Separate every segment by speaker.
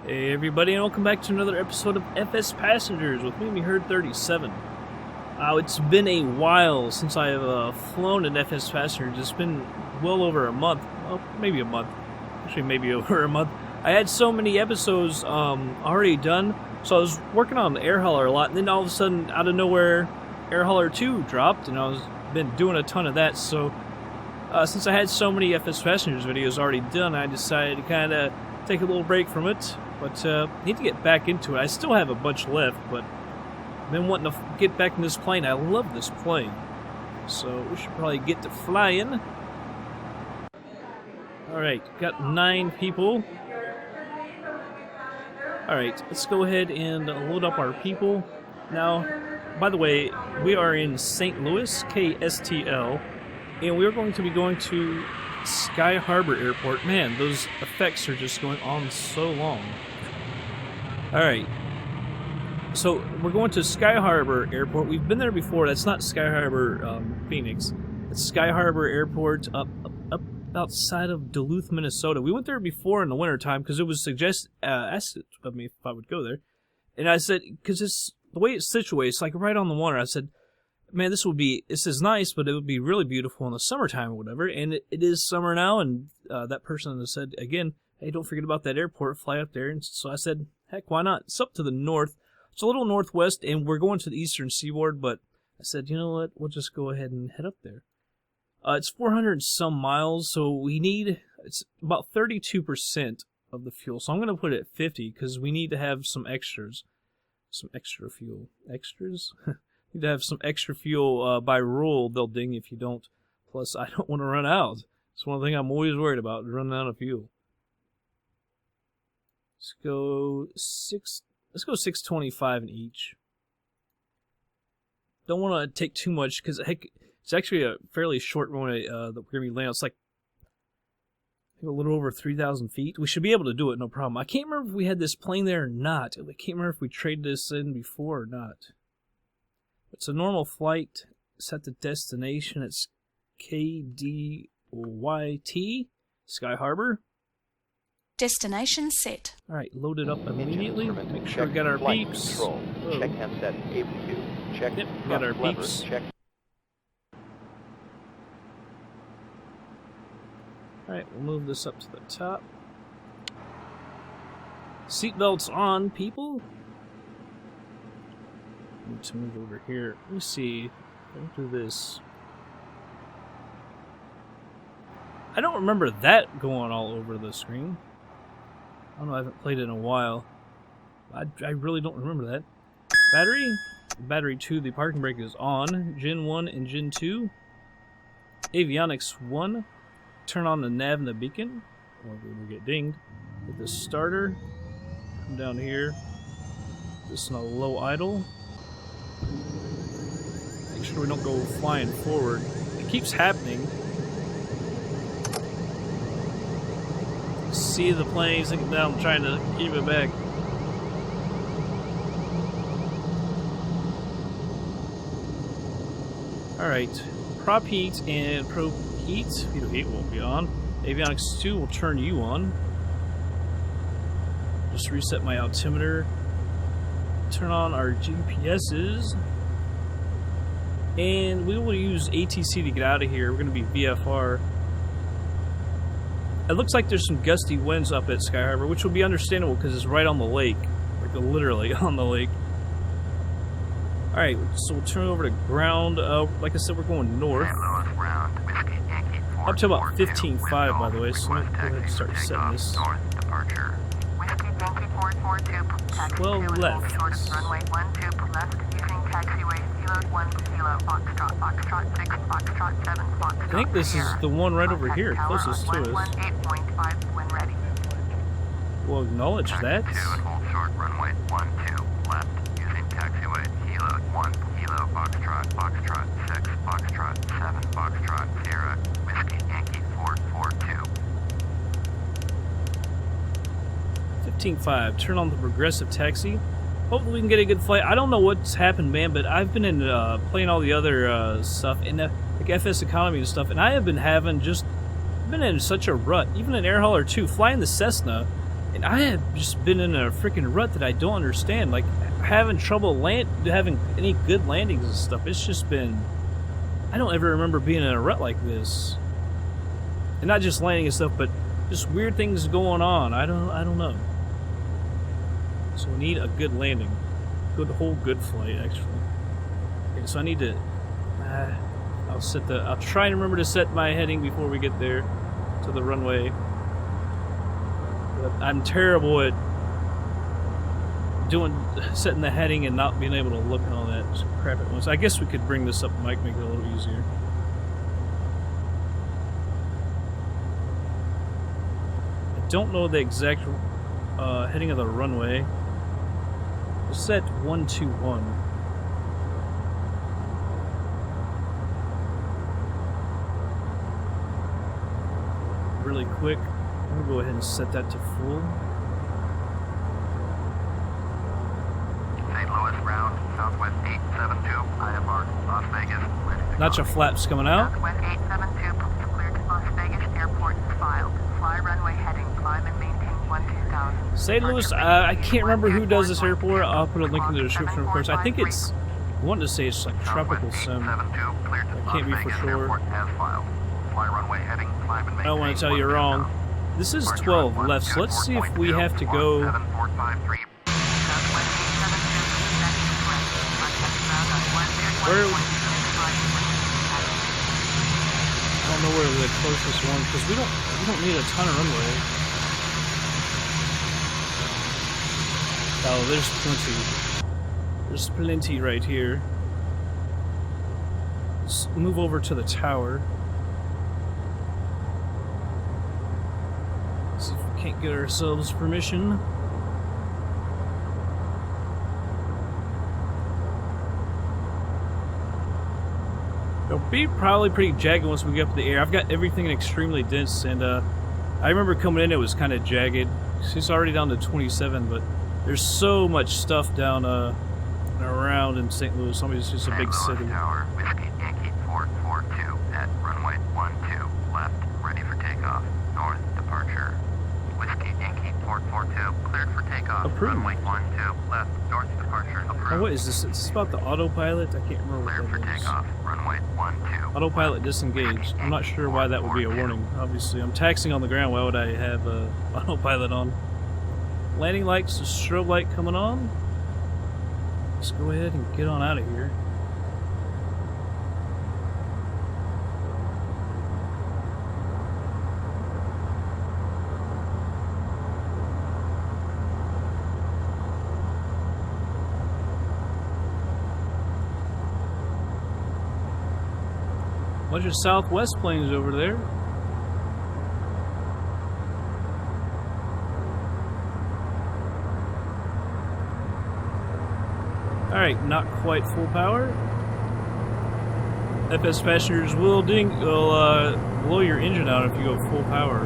Speaker 1: Hey everybody, and welcome back to another episode of FsPassengers with me, Herd 37. It's been a while since I've flown an FsPassengers. It's been well over a month. Well, maybe a month. Actually, maybe over a month. I had so many episodes already done, so I was working on Air Hauler a lot, and then all of a sudden, out of nowhere, Air Hauler 2 dropped, and I've been doing a ton of that, so since I had so many FsPassengers videos already done, I decided to kind of take a little break from it, but need to get back into it. I still have a bunch left, but I've been wanting to get back in this plane. I love this plane, so we should probably get to flying. Alright, got 9 people. Alright, let's go ahead and load up our people. Now, by the way, we are in St. Louis, KSTL, and we're going to be going to Sky Harbor Airport. Man, those effects are just going on so long. Alright, so we're going to Sky Harbor Airport. We've been there before. That's not Sky Harbor, Phoenix. It's Sky Harbor Airport up outside of Duluth, Minnesota. We went there before in the wintertime because it was asked of me if I would go there. And I said, because it's the way it's situated, it's like right on the water. I said, man, this is nice, but it would be really beautiful in the summertime or whatever. And it is summer now, and that person said, again, hey, don't forget about that airport, fly up there. And so I said, heck, why not? It's up to the north. It's a little northwest, and we're going to the eastern seaboard, but I said, you know what, we'll just go ahead and head up there. It's 400 some miles, so it's about 32% of the fuel. So I'm going to put it at 50, because we need to have some extras. Some extra fuel. Extras? Need to have some extra fuel. By rule, they'll ding if you don't. Plus, I don't want to run out. It's one thing I'm always worried about, running out of fuel. Let's go 625 in each. Don't want to take too much, because heck, it's actually a fairly short runway that we're going to be landing. It's like a little over 3,000 feet. We should be able to do it, no problem. I can't remember if we had this plane there or not. I can't remember if we traded this in before or not. It's a normal flight. Set the destination. It's KDYT, Sky Harbor.
Speaker 2: Destination set.
Speaker 1: Alright, load it up immediately. Make sure we got our beeps.
Speaker 3: Check handset APU. Check.
Speaker 1: Yep, we got our beeps.
Speaker 3: Check.
Speaker 1: Alright, we'll move this up to the top. Seatbelts on, people. Need to move over here. Let me see. Don't do this. I don't remember that going all over the screen. I don't know, I haven't played it in a while. I really don't remember that. Battery? Battery 2, the parking brake is on. Gen 1 and Gen 2. Avionics 1. Turn on the nav and the beacon, or we'll get dinged. Hit the starter. Come down here. This is a low idle. Make sure we don't go flying forward. It keeps happening. See the plane sinking down, trying to keep it back. Alright, prop heat and probe heat. Veto heat won't be on. Avionics 2 will turn you on. Just reset my altimeter. Turn on our GPSs. And we will use ATC to get out of here. We're going to be VFR. It looks like there's some gusty winds up at Sky Harbor, which will be understandable because it's right on the lake. Like literally on the lake. Alright, so we'll turn over to ground. Like I said, we're going north. Up to about 15.5, by the way, so I'm going to go ahead and start setting this. 12 left. I think this is the one right over here, closest to us. We'll acknowledge that. Kilo, Foxtrot, Foxtrot 6, Foxtrot 7, Foxtrot Sierra, Whiskey, Yankee 442. 15.5, turn on the progressive taxi. Hopefully we can get a good flight. I don't know what's happened, man, but I've been in playing all the other stuff, and like FS Economy and stuff, and I have been in such a rut. Even in Air Hauler 2, flying the Cessna, And I have just been in a freaking rut that I don't understand. Like, having trouble having any good landings and stuff. It's just been... I don't ever remember being in a rut like this. And not just landing and stuff, but just weird things going on. I don't know. So we need a good landing. Good flight, actually. Okay, so I need to... I'll try and remember to set my heading before we get there to the runway. But I'm terrible at setting the heading and not being able to look and all that crap at once. I guess we could bring this up, Mike, make it a little easier. I don't know the exact heading of the runway. We'll set 121. Really quick. I'm gonna go ahead and set that to full.
Speaker 4: St. Louis round, Southwest 872, IFR, Las Vegas.
Speaker 1: Notch flaps coming out.
Speaker 4: Southwest 872, cleared to Las Vegas Airport, filed. Fly runway heading, climb and maintain 12000.
Speaker 1: St. Louis, I can't remember who does this airport. I'll put a link in the description, of course. I think it's, I wanted to say it's like Tropical Sim. I can't be for sure. I don't want to tell you wrong. This is 12 left, so let's see if we have to go... Where... I don't know where the closest one, because we don't need a ton of runway. Oh, there's plenty. There's plenty right here. Let's move over to the tower. See if we can't get ourselves permission. It'll be probably pretty jagged once we get up in the air. I've got everything extremely dense, and I remember coming in, it was kind of jagged. It's already down to 27, but there's so much stuff down around in St. Louis. I mean, it's just a big city.
Speaker 4: Tower, Whiskey Yankee 442 at runway 12 left, ready for takeoff. North departure. Whiskey Yankee 442 cleared for takeoff.
Speaker 1: Approved.
Speaker 4: Runway 12 left, north departure. Approved.
Speaker 1: Oh, what is this? It's about the autopilot? I can't remember
Speaker 4: Cleared
Speaker 1: what
Speaker 4: for
Speaker 1: that is.
Speaker 4: takeoff. Runway 12.
Speaker 1: Autopilot disengaged. I'm not sure why that would be a warning. Obviously, I'm taxiing on the ground. Why would I have autopilot on? Landing lights, the strobe light coming on. Let's go ahead and get on out of here. Bunch of Southwest planes over there. Alright, not quite full power. FsPassengers will blow your engine out if you go full power.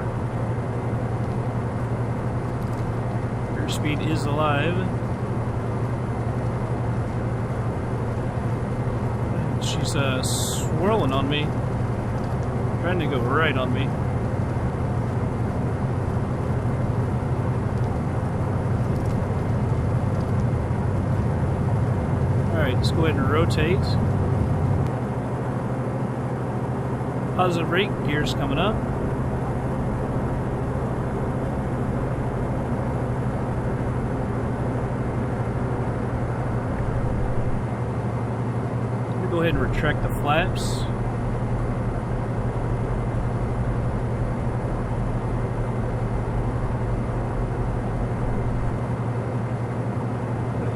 Speaker 1: Airspeed is alive. She's swirling on me. Trying to go right on me. Alright, let's go ahead and rotate. Positive rate, gears coming up. Go ahead and retract the flaps.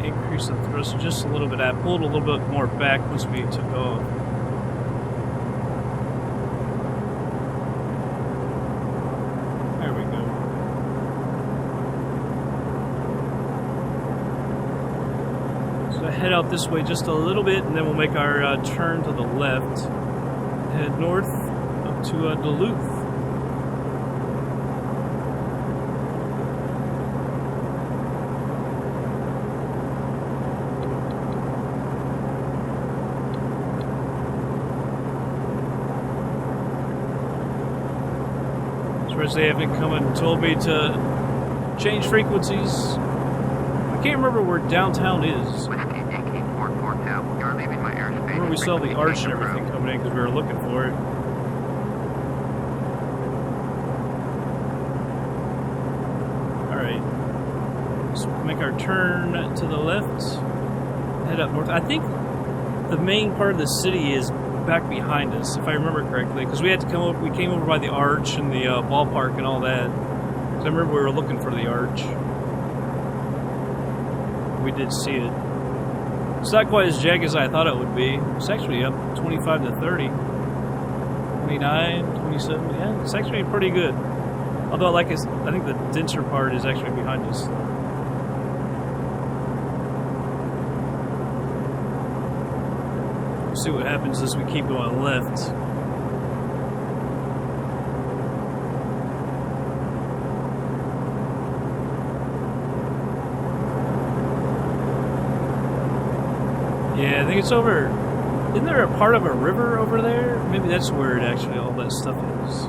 Speaker 1: Increase the thrust just a little bit. I pulled a little bit more back once we took off. There we go. So head out this way just a little bit, and then we'll make our turn to the left. Head north up to Duluth. As they haven't come and told me to Change frequencies. I can't remember where downtown is.
Speaker 4: Whiskey Yankee 442. You're leaving my airspace.
Speaker 1: Remember we saw the arch and everything coming in because we were looking for it. Alright. So we'll make our turn to the left. Head up north. I think the main part of the city is back behind us, if I remember correctly, because we had to come over. We came over by the arch and the ballpark and all that. So I remember we were looking for the arch. We did see it. It's not quite as jagged as I thought it would be. It's actually up 25 to 30, 29, 27. Yeah, it's actually pretty good. Although, I think the denser part is actually behind us. See what happens as we keep going left. Yeah, I think it's over. Isn't there a part of a river over there? Maybe that's where it actually all that stuff is.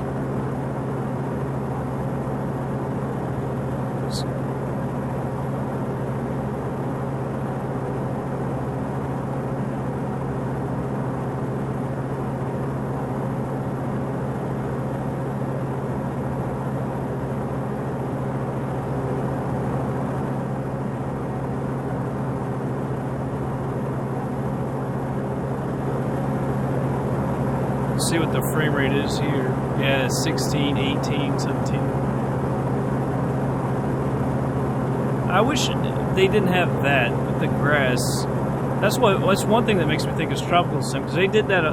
Speaker 1: See what the frame rate is here. Yeah, 16, 18, 17. I wish they didn't have that with the grass. That's one thing that makes me think it's tropical sim, because they did that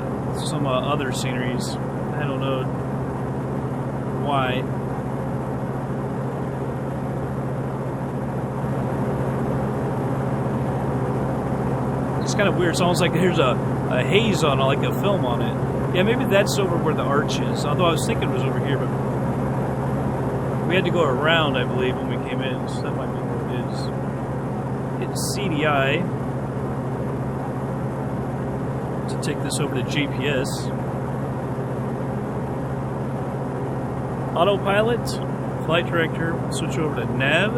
Speaker 1: some other sceneries. I don't know why. It's kind of weird. It's almost like there's a haze on it, like a film on it. Yeah, maybe that's over where the arch is. Although I was thinking it was over here, but we had to go around, I believe, when we came in. So that might be what it is. Hit CDI to take this over to GPS. Autopilot, flight director, switch over to nav.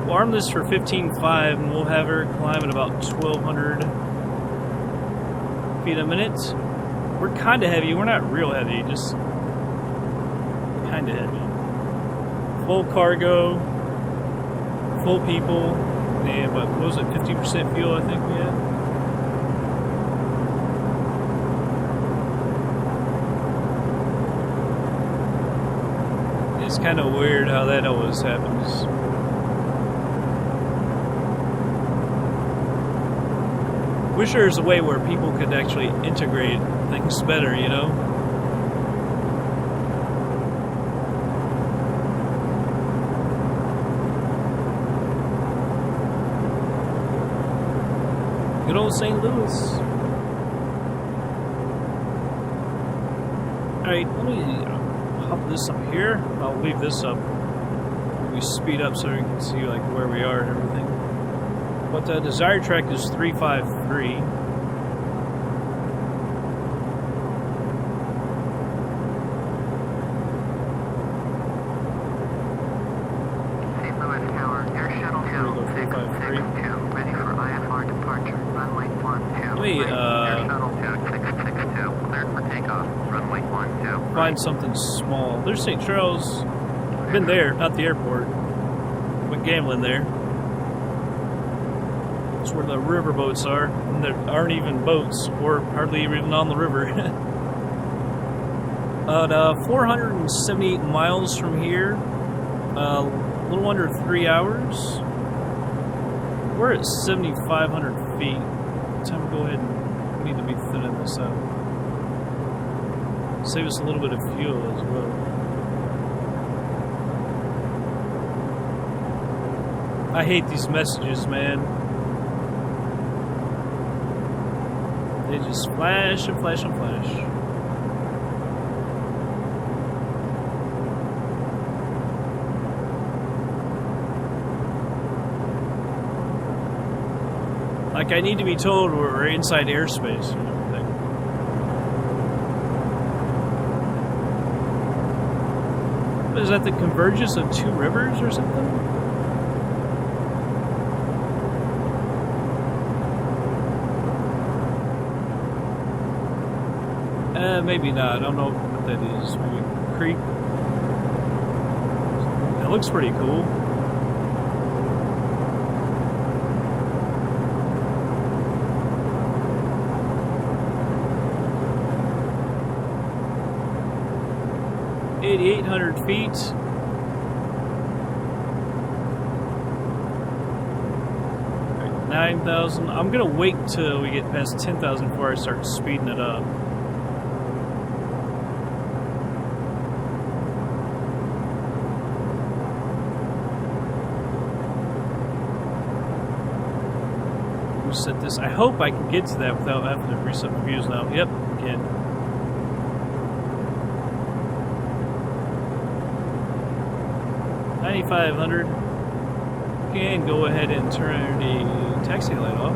Speaker 1: We'll arm this for 15.5, and we'll have her climb at about 1,200 feet a minute. We're kind of heavy. We're not real heavy, just kind of heavy. Full cargo, full people, and what was it, 50% fuel I think we had? It's kind of weird how that always happens. Wish there was a way where people could actually integrate things better, you know? Good old St. Louis. Alright, let me hop this up here. I'll leave this up. We speed up so we can see like where we are and everything. But the desired track is 353.
Speaker 4: St. Louis Tower, Air Shuttle 662, ready for IFR departure, runway 12.
Speaker 1: Let me,
Speaker 4: Air Shuttle 662, cleared for takeoff, runway 12.
Speaker 1: Find something small. There's St. Charles. Been there, not the airport. Went gambling there. That's where the river boats are. And there aren't even boats, or hardly even on the river. 478 miles from here. A little under 3 hours. We're at 7,500 feet. Time to go ahead and we need to be thinning this out. Save us a little bit of fuel as well. I hate these messages, man. They just flash and flash and flash. Like I need to be told we're inside airspace and everything. Is that the convergence of two rivers or something? Maybe not. I don't know what that is. Maybe a creek. It looks pretty cool. $8,800 feet. Alright, 9,000. I'm gonna wait till we get past 10,000 before I start speeding it up. Set this. I hope I can get to that without having to reset the views now. Yep, I can. $9,500. Can go ahead and turn the taxi light off.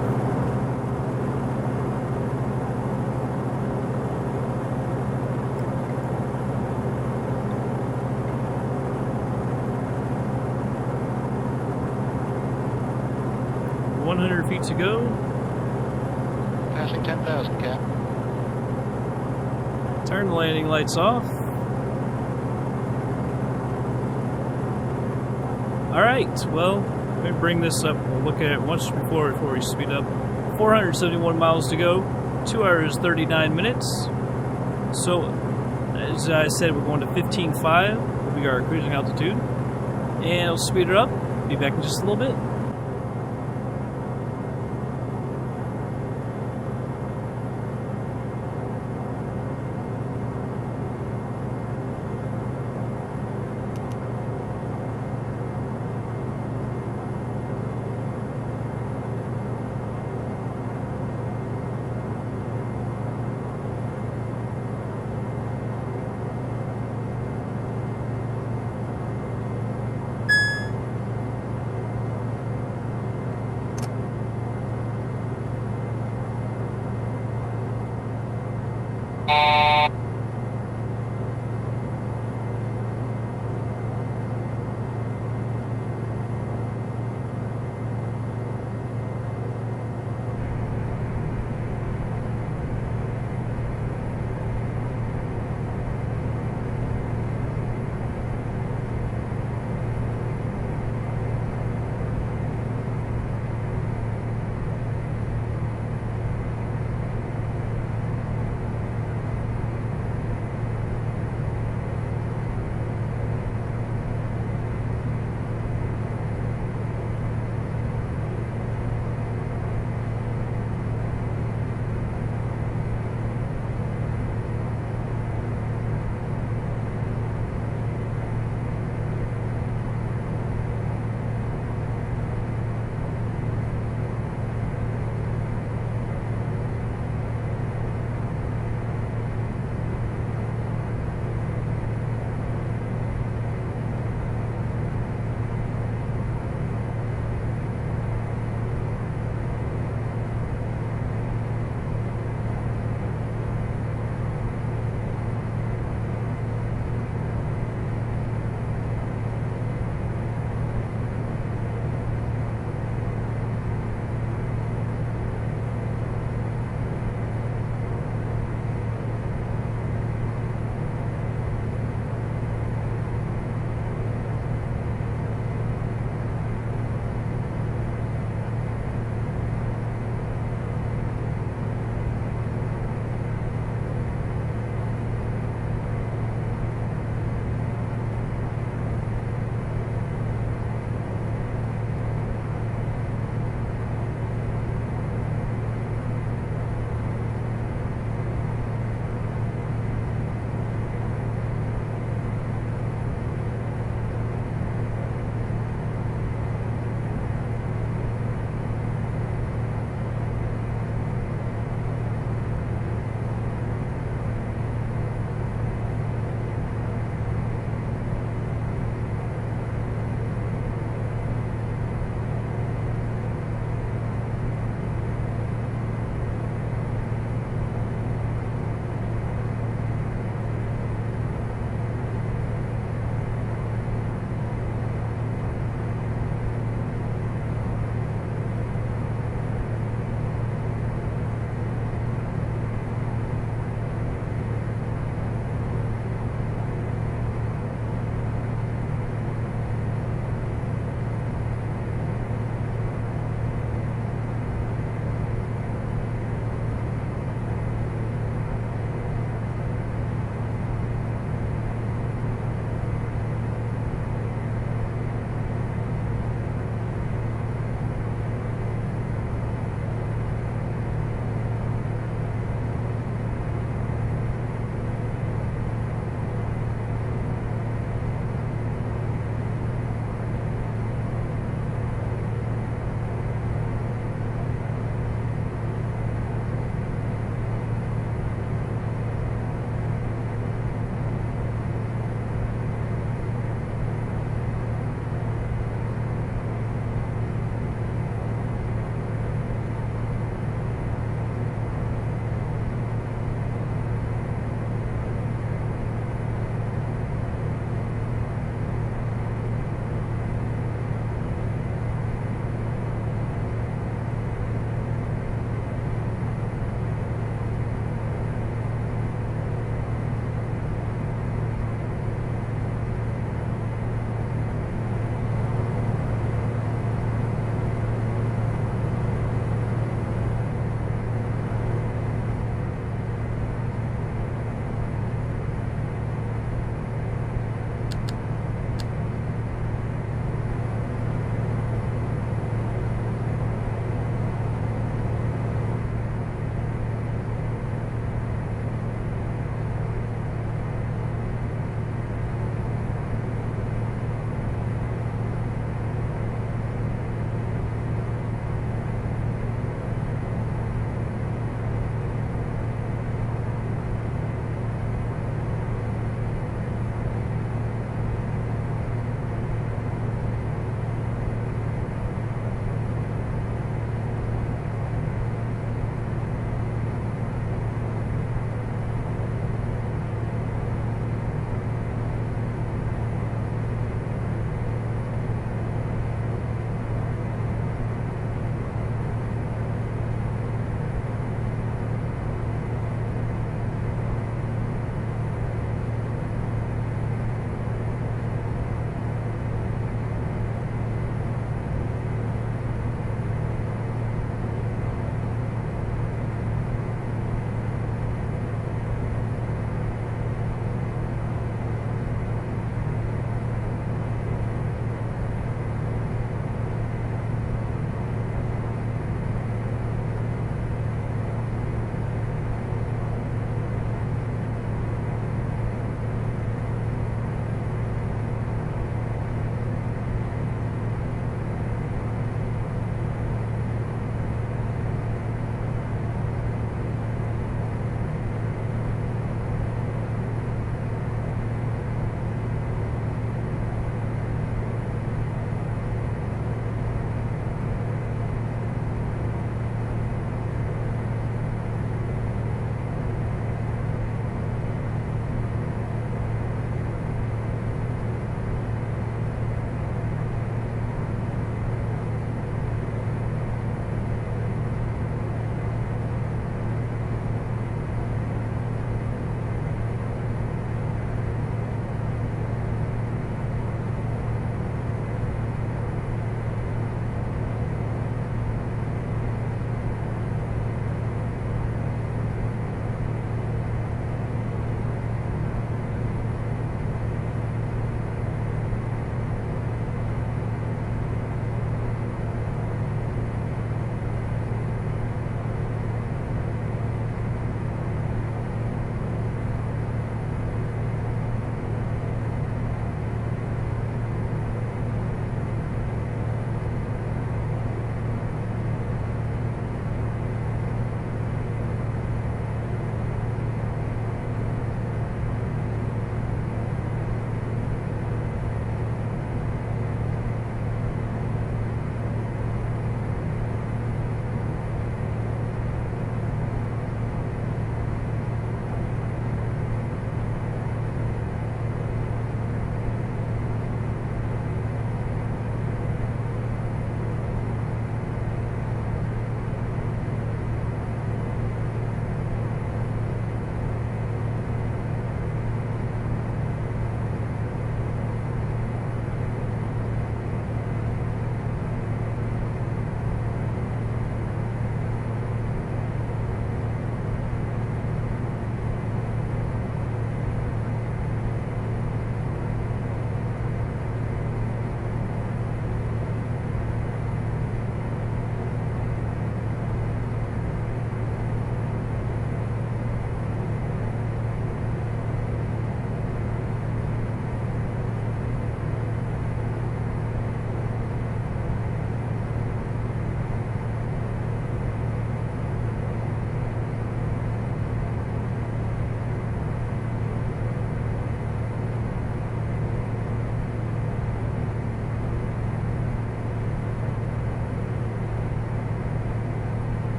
Speaker 1: Feet to go.
Speaker 5: Passing 10,000, Cap.
Speaker 1: Turn the landing lights off. Alright, well, let me bring this up. We'll look at it once before we speed up. 471 miles to go. 2 hours, 39 minutes. So, as I said, we're going to 15.5. Will be our cruising altitude. And I'll speed it up. Be back in just a little bit.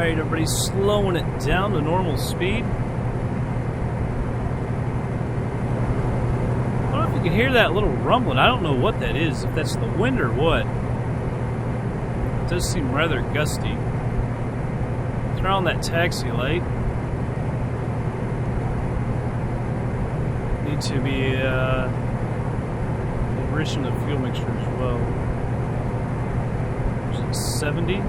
Speaker 1: Alright, everybody's slowing it down to normal speed. I don't know if you can hear that little rumbling. I don't know what that is, if that's the wind or what. It does seem rather gusty. Turn on that taxi light. Need to be enriching the fuel mixture as well. 70.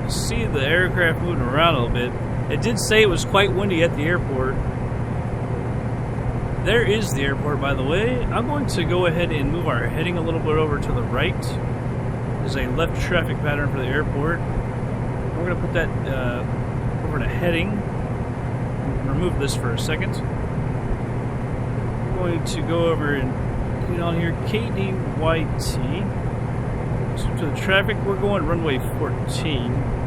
Speaker 1: See the aircraft moving around a little bit. It did say it was quite windy at the airport. There is the airport, by the way. I'm going to go ahead and move our heading a little bit over to the right. There's a left traffic pattern for the airport. We're going to put that over to heading. Remove this for a second. We're going to go over and get on here KDYT. So to the traffic, we're going runway 14.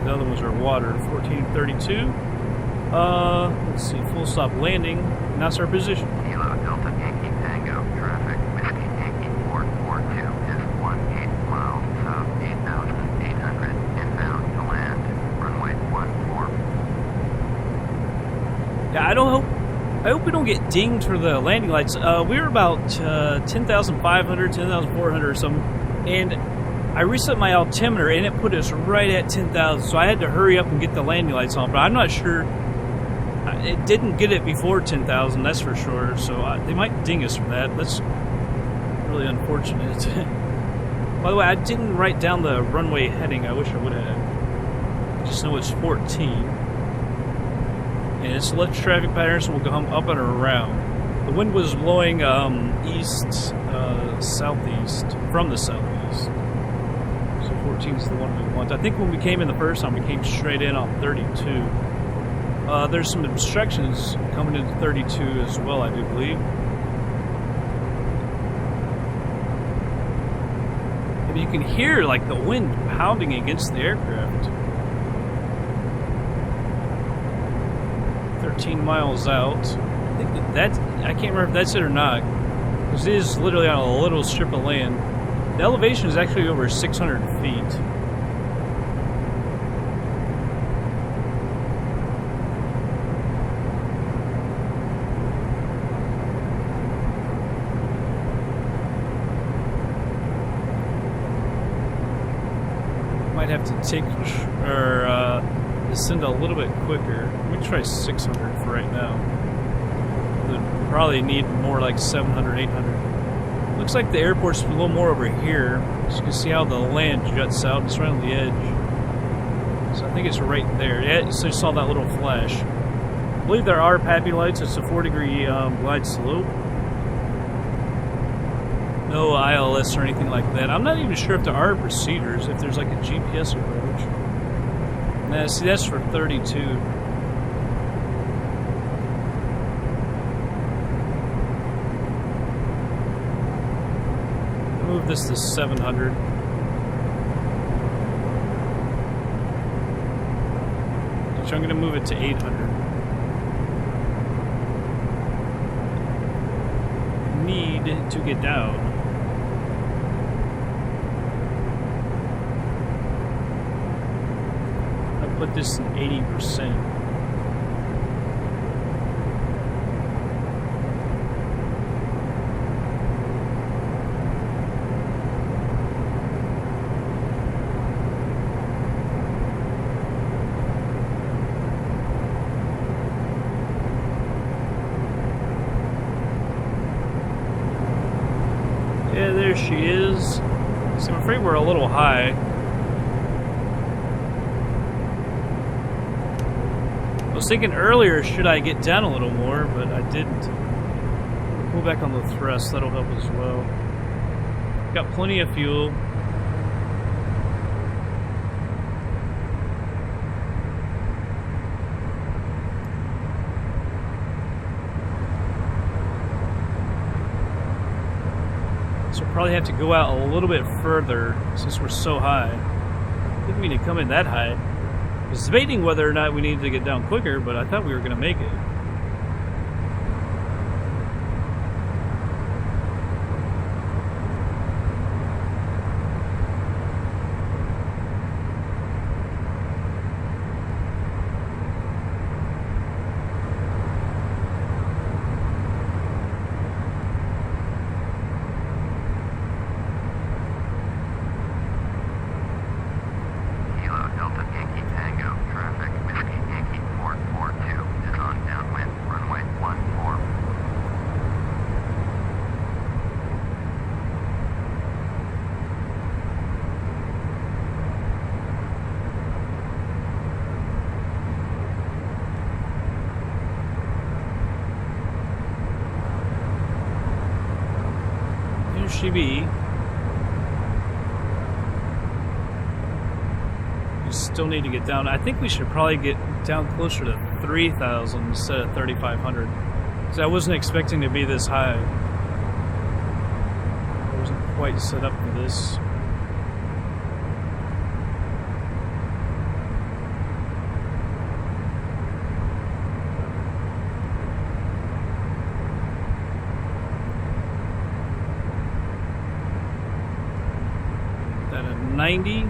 Speaker 1: The other ones are water. 1432. Let's see, full stop landing. And that's our position.
Speaker 4: Kilo Delta Yankee Tango traffic. Whiskey Yankee 442 is 18 miles south 8,800 inbound to land. Runway 14.
Speaker 1: Yeah, I hope we don't get dinged for the landing lights. We were about 10,500, 10,400 or something, and I reset my altimeter and it put us right at 10,000, so I had to hurry up and get the landing lights on, but I'm not sure. It didn't get it before 10,000, that's for sure, so they might ding us for that. That's really unfortunate. By the way, I didn't write down the runway heading. I wish I would have. I just know it's 14. And it's left traffic pattern, so we'll come up and around. The wind was blowing east, southeast, from the southeast. So 14 is the one we want. I think when we came in the first time, we came straight in on 32. There's some obstructions coming into 32 as well, I do believe. And you can hear like the wind pounding against the aircraft. 13 miles out. I think I can't remember if that's it or not. Because it is literally on a little strip of land. The elevation is actually over 600 feet. Might have to take or descend a little bit quicker. Let me try 600 for right now. We'll probably need more like 700, 800. Looks like the airport's a little more over here. So you can see how the land juts out. It's right on the edge. So I think it's right there. Yeah, so you saw that little flash. I believe there are PAPI lights. It's a 4-degree glide slope. No ILS or anything like that. I'm not even sure if there are procedures, if there's like a GPS approach. Nah, see, that's for 32. Move this to 700. So I'm going to move it to 800. Need to get down. Put this in 80%. Yeah, there she is. So I'm afraid we're a little high. I was thinking earlier, should I get down a little more, but I didn't. Pull back on the thrust, that'll help as well. Got plenty of fuel. So we'll probably have to go out a little bit further since we're so high. I didn't mean to come in that high. I was debating whether or not we needed to get down quicker, but I thought we were going to make it. she be? We still need to get down. I think we should probably get down closer to 3,000 instead of 3,500. Because I wasn't expecting to be this high. I wasn't quite set up for this. That at 90.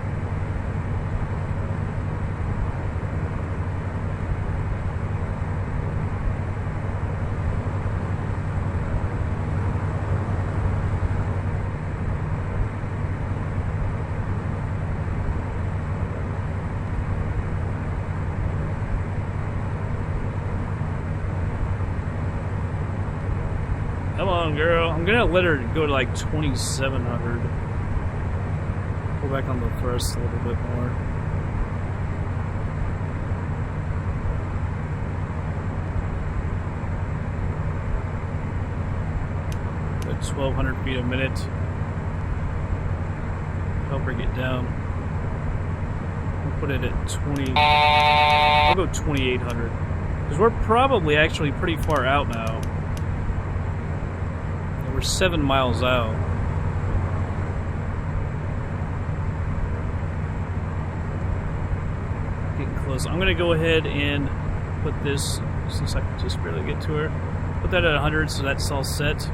Speaker 1: Come on, girl. I'm gonna let her go to like 2,700. Pull back on the thrust a little bit more. At 1,200 feet a minute. Help her get down. We'll put it at 20. I'll go 2,800. Because we're probably actually pretty far out now. We're 7 miles out. Getting close. I'm going to go ahead and put this, since I can just barely get to her, put that at 100 so that's all set.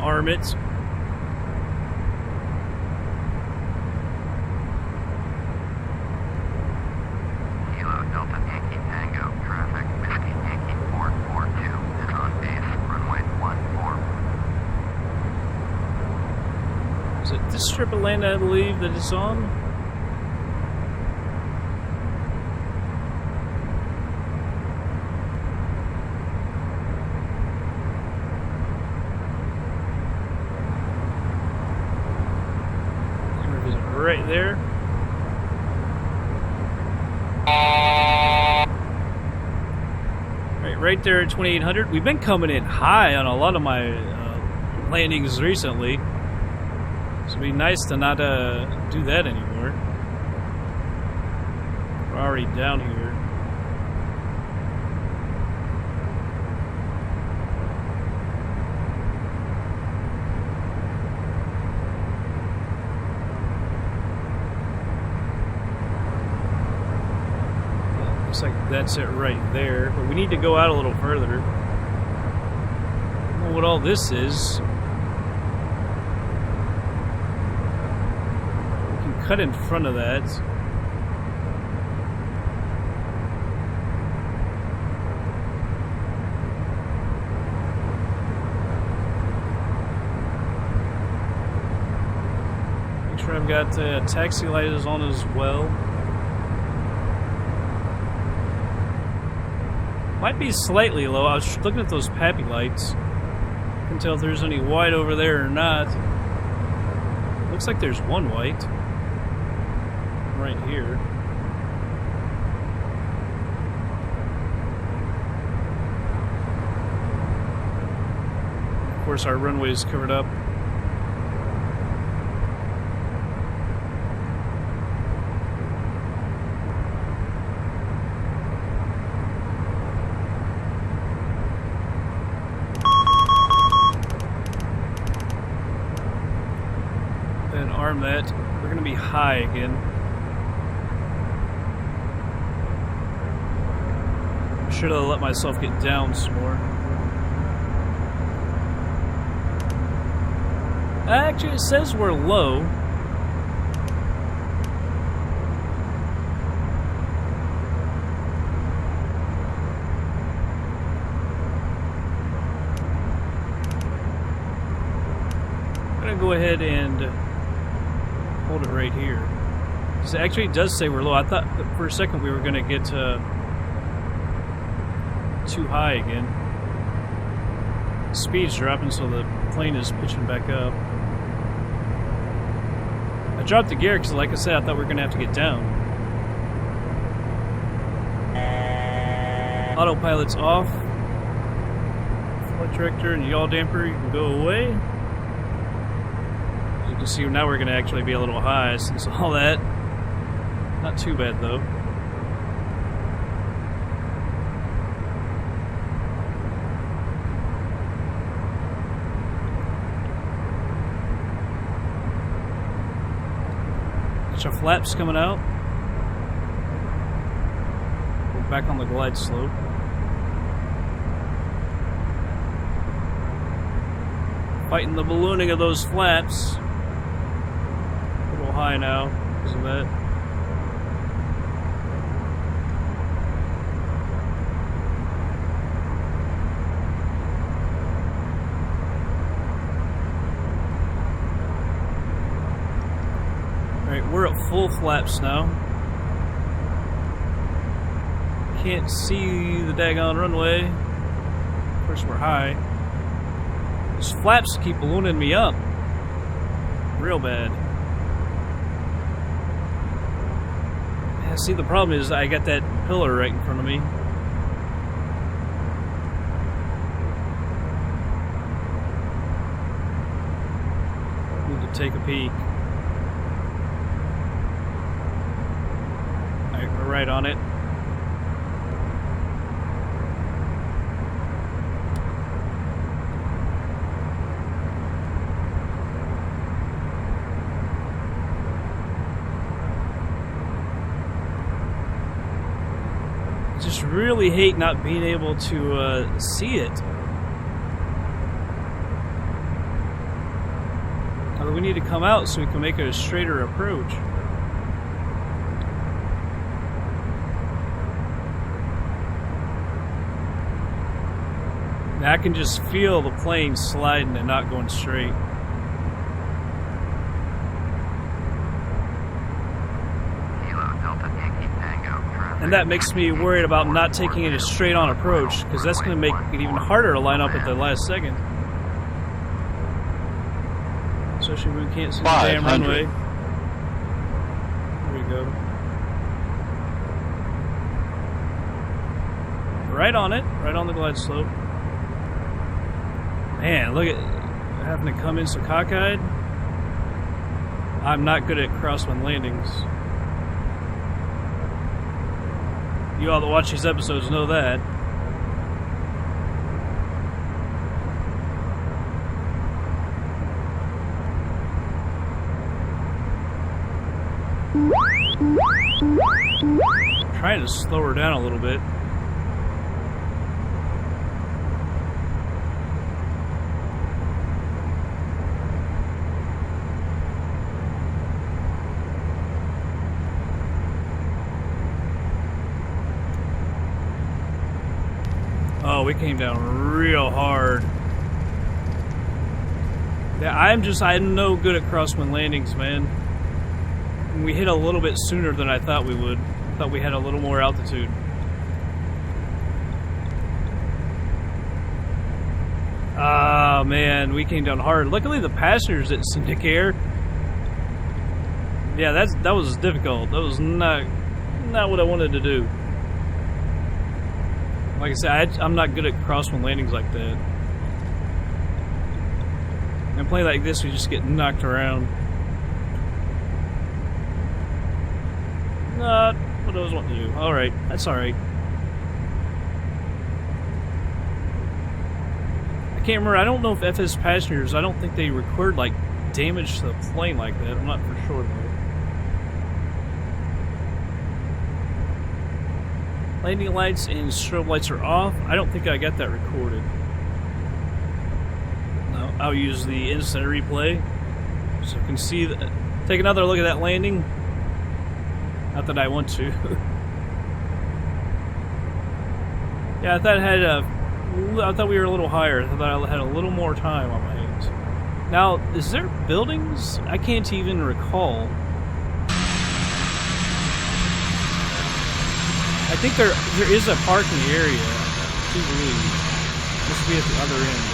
Speaker 1: Arm it.
Speaker 4: Kilo Delta Yankee Tango, traffic, Whiskey Yankee 442 is on base, runway 14.
Speaker 1: Is it this strip of land I believe that it's on? Right there. Right there at 2,800. We've been coming in high on a lot of my landings recently. So it'd be nice to not do that anymore. We're already down here. Looks like that's it right there, but we need to go out a little further. I don't know what all this is. We can cut in front of that. Make sure I've got taxi lights on as well. Might be slightly low. I was looking at those pappy lights. Couldn't tell if there's any white over there or not. Looks like there's one white. Right here. Of course, our runway is covered up. Arm that. We're going to be high again. Should have let myself get down some more. Actually, it says we're low. go ahead and hold it right here. Because actually it does say we're low. I thought that for a second we were going to get too high again. Speed's dropping, so the plane is pitching back up. I dropped the gear because, like I said, I thought we were going to have to get down. Autopilot's off. Flight director and yaw damper, you can go away. As you can see, now we're going to actually be a little high since all that. Not too bad, though. Got your flaps coming out. We're back on the glide slope. Fighting the ballooning of those flaps. A little high now because of that. Alright, we're at full flaps now. Can't see the daggone runway. Of course, we're high. These flaps keep ballooning me up. Real bad. Yeah, see, the problem is I got that pillar right in front of me. Need to take a peek. Alright, we're right on it. Just really hate not being able to see it. We need to come out so we can make a straighter approach. Now I can just feel the plane sliding and not going straight. And that makes me worried about not taking it a straight-on approach, because that's going to make it even harder to line up at the last second. Especially when we can't see the damn runway. There we go. Right on it, right on the glide slope. Man, look at having to come in so cockeyed. I'm not good at crosswind landings. You all that watch these episodes know that. I'm trying to slow her down a little bit. Oh, we came down real hard. Yeah, I'm no good at crosswind landings, man. We hit a little bit sooner than I thought we would. I thought we had a little more altitude. Ah, man, we came down hard. Luckily, the passengers didn't seem to care. Yeah, that was difficult. That was not what I wanted to do. Like I said, I'm not good at crosswind landings like that. In a plane like this, we just get knocked around. Not what I was wanting to do. Alright, that's alright. I can't remember, I don't know if FsPassengers, I don't think they record like damage to the plane like that. I'm not for sure though. Landing lights and strobe lights are off. I don't think I got that recorded. No, I'll use the instant replay so you can see that. Take another look at that landing. Not that I want to. Yeah, I thought I thought we were a little higher. I thought I had a little more time on my hands. Now, is there buildings? I can't even recall. I think there is a parking area, I do believe. This will be at the other end.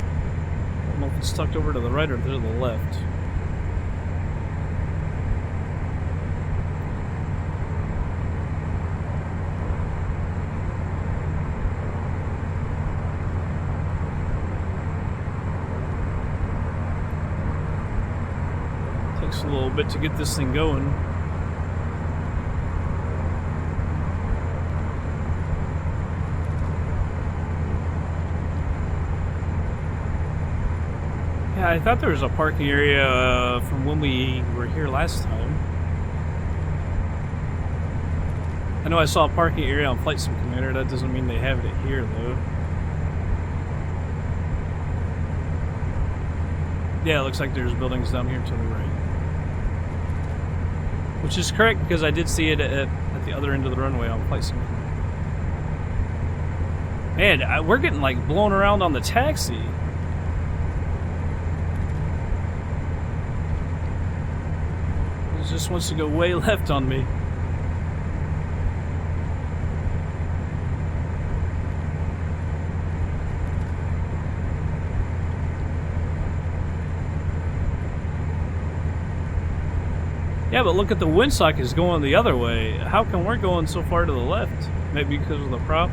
Speaker 1: I don't know if it's tucked over to the right or to the left. Takes a little bit to get this thing going. Yeah, I thought there was a parking area from when we were here last time. I know I saw a parking area on Flight Simulator. That doesn't mean they have it here, though. Yeah, it looks like there's buildings down here to the right. Which is correct, because I did see it at the other end of the runway on Flight Simulator. Man, we're getting, like, blown around on the taxi. It just wants to go way left on me. Yeah, but look at the windsock is going the other way. How come we're going so far to the left? Maybe because of the prop?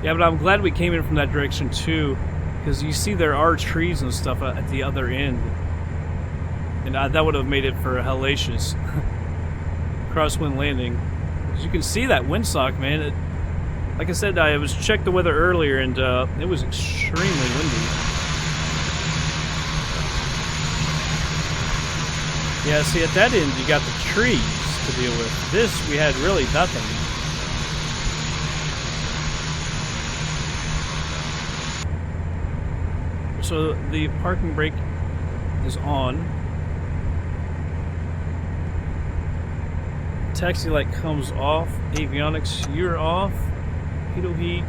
Speaker 1: Yeah, but I'm glad we came in from that direction too, because you see there are trees and stuff at the other end. And that would have made it for a hellacious crosswind landing. As you can see that windsock, man. Like I said, I was checked the weather earlier, and it was extremely windy. Yeah, see, at that end, you got the trees to deal with. This, we had really nothing. So the parking brake is on. Taxi light comes off. Avionics, you're off. Heat.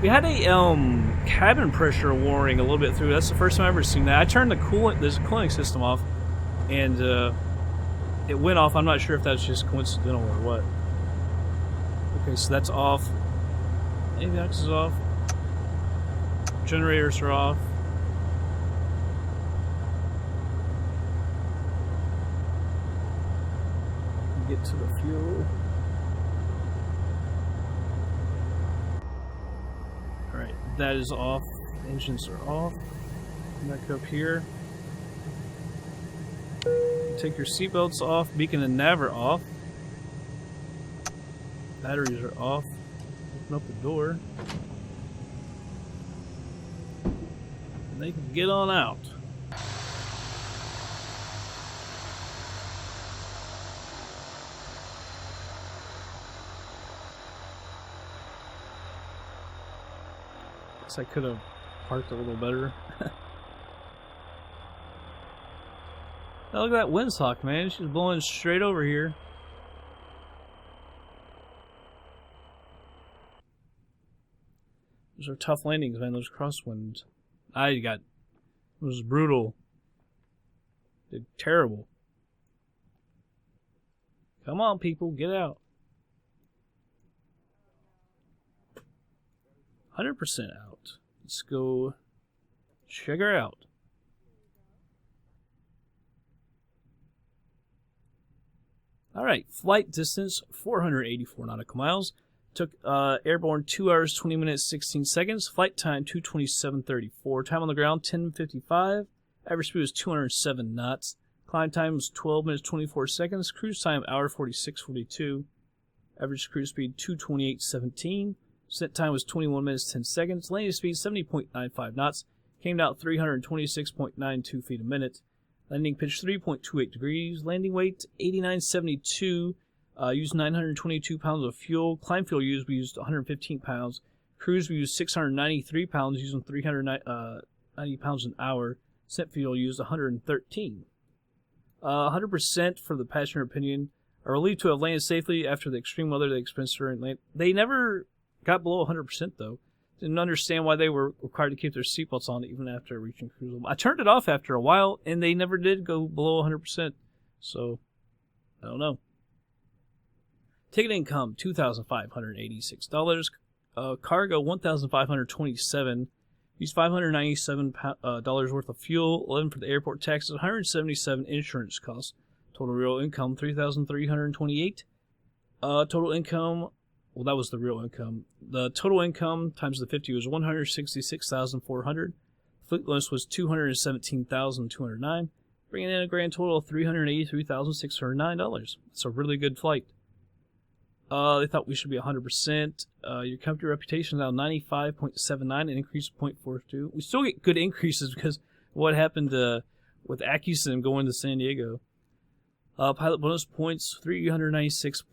Speaker 1: We had a cabin pressure warning a little bit through. That's the first time I've ever seen that. I turned the cooling system off, and it went off. I'm not sure if that's just coincidental or what. Okay, so that's off. Avionics is off. Generators are off. Get to the fuel. Alright, that is off. Engines are off. Back up here. Take your seatbelts off. Beacon and nav are off. Batteries are off. Open up the door. And they can get on out. I could have parked a little better. Now look at that windsock, man. She's blowing straight over here. Those are tough landings, man. Those crosswinds. It was brutal. Did terrible. Come on, people, get out. 100% out. Let's go check her out. Alright, flight distance 484 nautical miles. Took airborne 2 hours 20 minutes 16 seconds. Flight time 2:27:34. Time on the ground 10:55. Average speed was 207 knots. Climb time was 12 minutes 24 seconds. Cruise time hour 46:42. Average cruise speed 2:28:17. Set time was 21 minutes 10 seconds. Landing speed 70.95 knots. Came out 326.92 feet a minute. Landing pitch 3.28 degrees. Landing weight 8972. Used 922 pounds of fuel. Climb fuel used, we used 115 pounds. Cruise, we used 693 pounds, using 390 pounds an hour. Set fuel used 113. 100% for the passenger opinion are relieved to have landed safely after the extreme weather they experienced during land. They never got below 100% though. Didn't understand why they were required to keep their seatbelts on even after reaching cruise level. I turned it off after a while, and they never did go below 100%. So, I don't know. Ticket income, $2,586. Cargo, $1,527. Used $597 worth of fuel, $11 for the airport taxes, $177 insurance costs. Total real income, $3,328. Total income, well, that was the real income. The total income times the 50 was $166,400. Fleet limits was $217,209, bringing in a grand total of $383,609. That's a really good flight. They thought we should be 100%. Your company reputation is now 95.79, an increase of 0.42. We still get good increases because of what happened with Accusim going to San Diego. Pilot bonus points, 396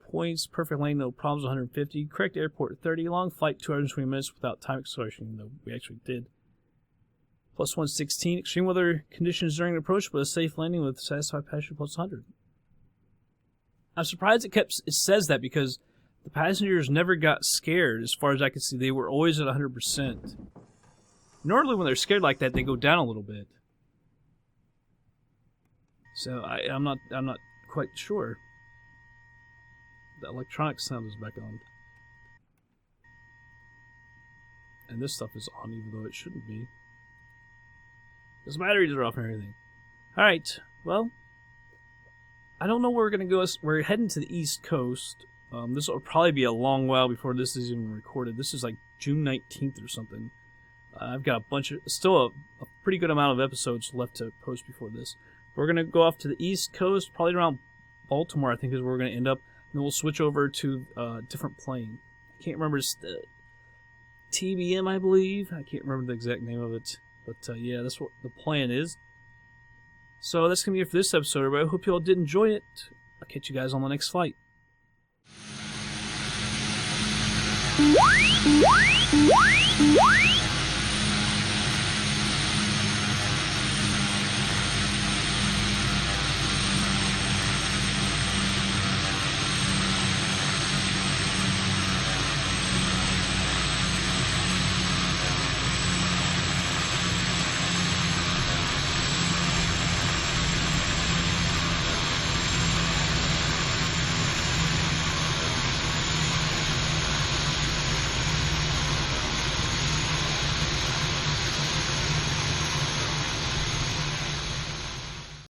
Speaker 1: points. Perfect lane, no problems, 150. Correct airport, 30. Long flight, 220 minutes without time acceleration, though we actually did. Plus 116. Extreme weather conditions during approach, but a safe landing with satisfied passenger, plus 100. I'm surprised it says that because the passengers never got scared. As far as I could see, they were always at 100%. Normally, when they're scared like that, they go down a little bit. So I'm not quite sure. The electronic sound is back on, and this stuff is on, even though it shouldn't be. Because batteries are off and everything. All right, well. I don't know where we're going to go. We're heading to the East Coast. This will probably be a long while before this is even recorded. This is like June 19th or something. I've got still a pretty good amount of episodes left to post before this. We're going to go off to the East Coast, probably around Baltimore, I think is where we're going to end up. And then we'll switch over to a different plane. I can't remember. It's the TBM, I believe. I can't remember the exact name of it. But yeah, that's what the plan is. So that's going to be it for this episode, everybody. I hope you all did enjoy it. I'll catch you guys on the next flight.
Speaker 6: What?